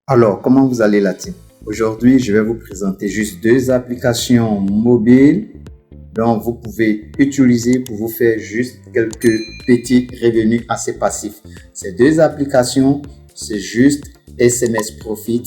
Alors, comment vous allez la team? Aujourd'hui, je vais vous présenter juste deux applications mobiles dont vous pouvez utiliser pour vous faire juste quelques petits revenus assez passifs. Ces deux applications, c'est juste SMS Profit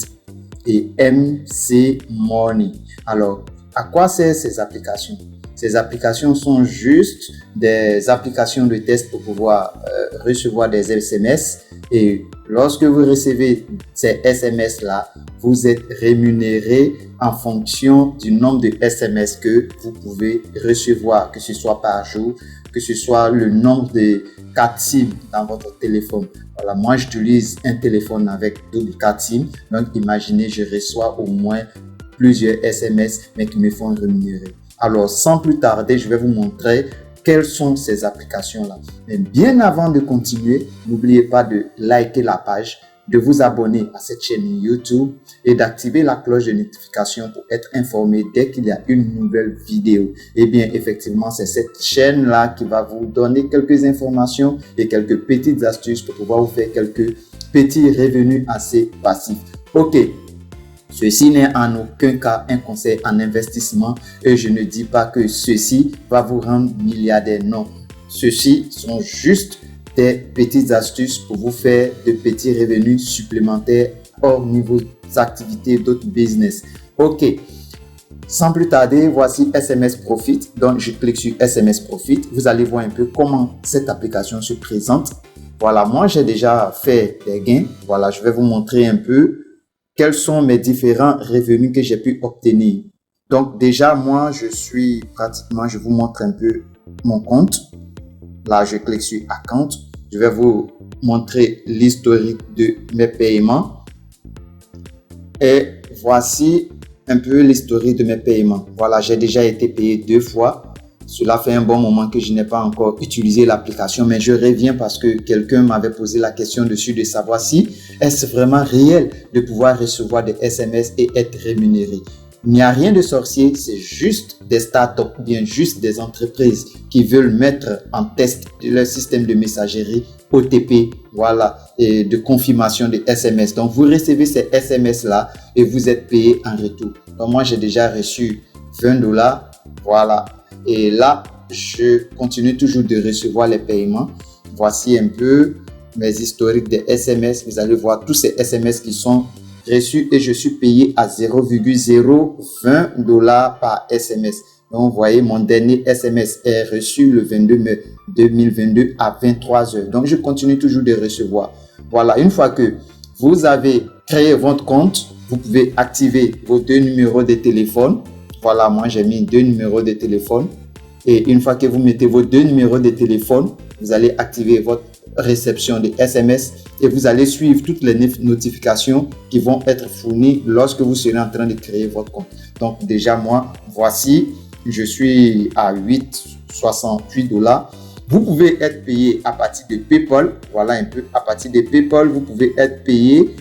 et MC Money. Alors, à quoi servent ces applications? Ces applications sont juste des applications de test pour pouvoir recevoir des SMS et lorsque vous recevez ces SMS-là, vous êtes rémunéré en fonction du nombre de SMS que vous pouvez recevoir, que ce soit par jour, que ce soit le nombre de cartes SIM dans votre téléphone. Voilà, moi j'utilise un téléphone avec double carte SIM, donc imaginez je reçois au moins plusieurs SMS mais qui me font rémunérer. Alors sans plus tarder, je vais vous montrer quelles sont ces applications-là. Mais bien avant de continuer, n'oubliez pas de liker la page, de vous abonner à cette chaîne YouTube et d'activer la cloche de notification pour être informé dès qu'il y a une nouvelle vidéo. Et bien, effectivement, c'est cette chaîne-là qui va vous donner quelques informations et quelques petites astuces pour pouvoir vous faire quelques petits revenus assez passifs. Ok. Ceci n'est en aucun cas un conseil en investissement et je ne dis pas que ceci va vous rendre milliardaire. Non, ceci sont juste des petites astuces pour vous faire de petits revenus supplémentaires hors niveau activités d'autres business. Ok, sans plus tarder, voici SMS Profit. Donc, je clique sur SMS Profit. Vous allez voir un peu comment cette application se présente. Voilà, moi j'ai déjà fait des gains. Voilà, je vais vous montrer un peu quels sont mes différents revenus que j'ai pu obtenir. Donc déjà, moi, je vous montre un peu mon compte. Là, je clique sur Account. Je vais vous montrer l'historique de mes paiements. Et voici un peu l'historique de mes paiements. Voilà, j'ai déjà été payé 2 fois. Cela fait un bon moment que je n'ai pas encore utilisé l'application, mais je reviens parce que quelqu'un m'avait posé la question dessus de savoir si est-ce vraiment réel de pouvoir recevoir des SMS et être rémunéré. Il n'y a rien de sorcier, c'est juste des startups ou bien juste des entreprises qui veulent mettre en test leur système de messagerie OTP, voilà, et de confirmation de SMS. Donc, vous recevez ces SMS-là et vous êtes payé en retour. Donc, moi, j'ai déjà reçu $20, voilà. Et là, je continue toujours de recevoir les paiements. Voici un peu mes historiques des SMS. Vous allez voir tous ces SMS qui sont reçus et je suis payé à $0,020 par SMS. Donc, vous voyez, mon dernier SMS est reçu le 22 mai 2022 à 23 h. Donc, je continue toujours de recevoir. Voilà, une fois que vous avez créé votre compte, vous pouvez activer vos 2 numéros de téléphone. Voilà, moi j'ai mis 2 numéros de téléphone et une fois que vous mettez vos 2 numéros de téléphone, vous allez activer votre réception de SMS et vous allez suivre toutes les notifications qui vont être fournies lorsque vous serez en train de créer votre compte. Donc déjà moi, voici, je suis à $8,68. Vous pouvez être payé à partir de PayPal. Voilà un peu, à partir de PayPal, vous pouvez être payé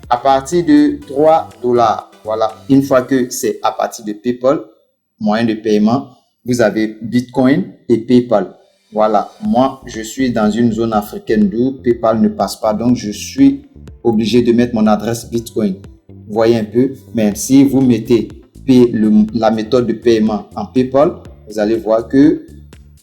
à partir de $3. Voilà, une fois que c'est à partir de PayPal, moyen de paiement, vous avez Bitcoin et PayPal. Voilà, moi, je suis dans une zone africaine d'où PayPal ne passe pas, donc je suis obligé de mettre mon adresse Bitcoin. Vous voyez un peu, mais si vous mettez la méthode de paiement en PayPal, vous allez voir que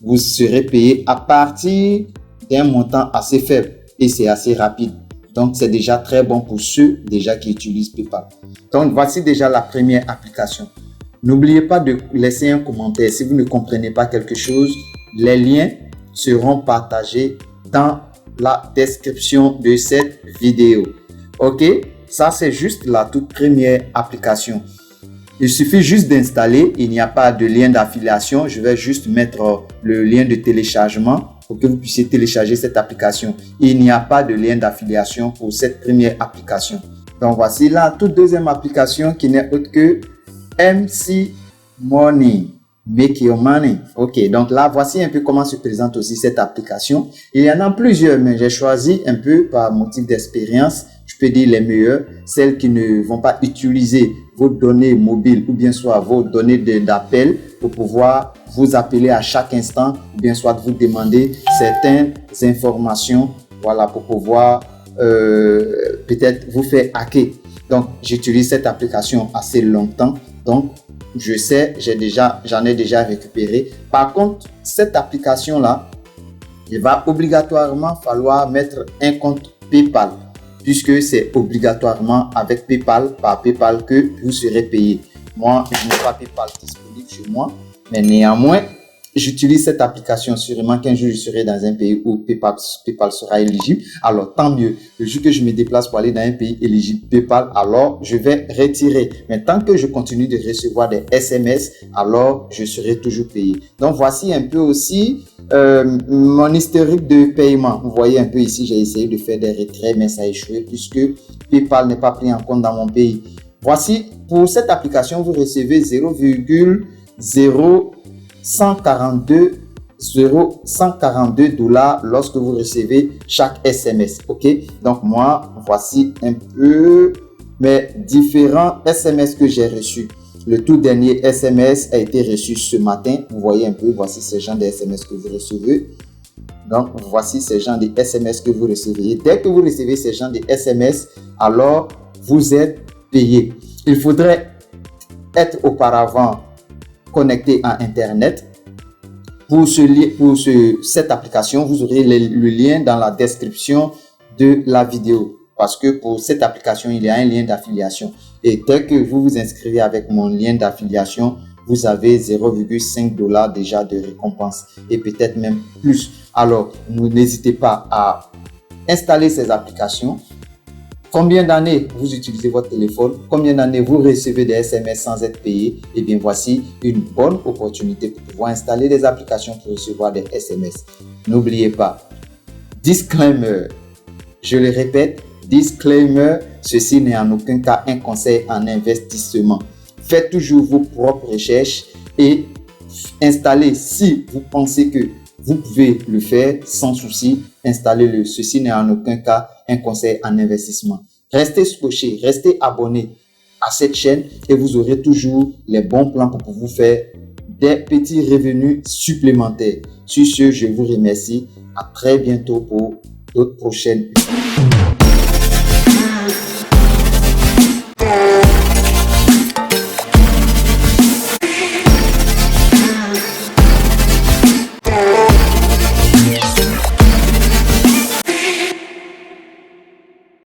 vous serez payé à partir d'un montant assez faible et c'est assez rapide. Donc, c'est déjà très bon pour ceux déjà qui utilisent PayPal. Donc, voici déjà la première application. N'oubliez pas de laisser un commentaire. Si vous ne comprenez pas quelque chose, les liens seront partagés dans la description de cette vidéo. Ok? Ça, c'est juste la toute première application. Il suffit juste d'installer. Il n'y a pas de lien d'affiliation. Je vais juste mettre le lien de téléchargement pour que vous puissiez télécharger cette application. Il n'y a pas de lien d'affiliation pour cette première application. Donc voici la toute deuxième application qui n'est autre que MC Money. Make your money. Ok, donc là voici un peu comment se présente aussi cette application. Il y en a plusieurs, mais j'ai choisi un peu par motif d'expérience. Je peux dire les meilleures, celles qui ne vont pas utiliser vos données mobiles ou bien soit vos données d'appel pour pouvoir vous appeler à chaque instant ou bien soit vous demander certaines informations, voilà, pour pouvoir peut-être vous faire hacker. Donc, j'utilise cette application assez longtemps. Donc, je sais, j'en ai déjà récupéré. Par contre, cette application-là, il va obligatoirement falloir mettre un compte PayPal, puisque c'est obligatoirement avec PayPal, par PayPal, que vous serez payé. Moi, je n'ai pas PayPal disponible chez moi, mais néanmoins, j'utilise cette application. Sûrement qu'un jour, je serai dans un pays où PayPal sera éligible. Alors, tant mieux. Le jour que je me déplace pour aller dans un pays éligible PayPal, alors je vais retirer. Mais tant que je continue de recevoir des SMS, alors je serai toujours payé. Donc, voici un peu aussi mon historique de paiement. Vous voyez un peu ici, j'ai essayé de faire des retraits, mais ça a échoué puisque PayPal n'est pas pris en compte dans mon pays. Voici, pour cette application, vous recevez 0,142 $ lorsque vous recevez chaque SMS. OK? Donc, moi, voici un peu mes différents SMS que j'ai reçus. Le tout dernier SMS a été reçu ce matin. Vous voyez un peu, voici ce genre de SMS que vous recevez. Donc, voici ce genre de SMS que vous recevez. Dès que vous recevez ce genre de SMS, alors vous êtes payé. Il faudrait être auparavant connecté à Internet. Pour cette application, vous aurez le lien dans la description de la vidéo. Parce que pour cette application, il y a un lien d'affiliation. Et dès que vous vous inscrivez avec mon lien d'affiliation, vous avez 0,5 $ déjà de récompense et peut-être même plus. Alors, n'hésitez pas à installer ces applications. Combien d'années vous utilisez votre téléphone? Combien d'années vous recevez des SMS sans être payé? Eh bien, voici une bonne opportunité pour pouvoir installer des applications pour recevoir des SMS. N'oubliez pas, disclaimer, je le répète, disclaimer, ceci n'est en aucun cas un conseil en investissement. Faites toujours vos propres recherches et installez, si vous pensez que vous pouvez le faire sans souci, installez-le. Ceci n'est en aucun cas un conseil en investissement. Restez scotché, restez abonné à cette chaîne et vous aurez toujours les bons plans pour vous faire des petits revenus supplémentaires. Sur ce, je vous remercie. À très bientôt pour d'autres prochaines vidéos.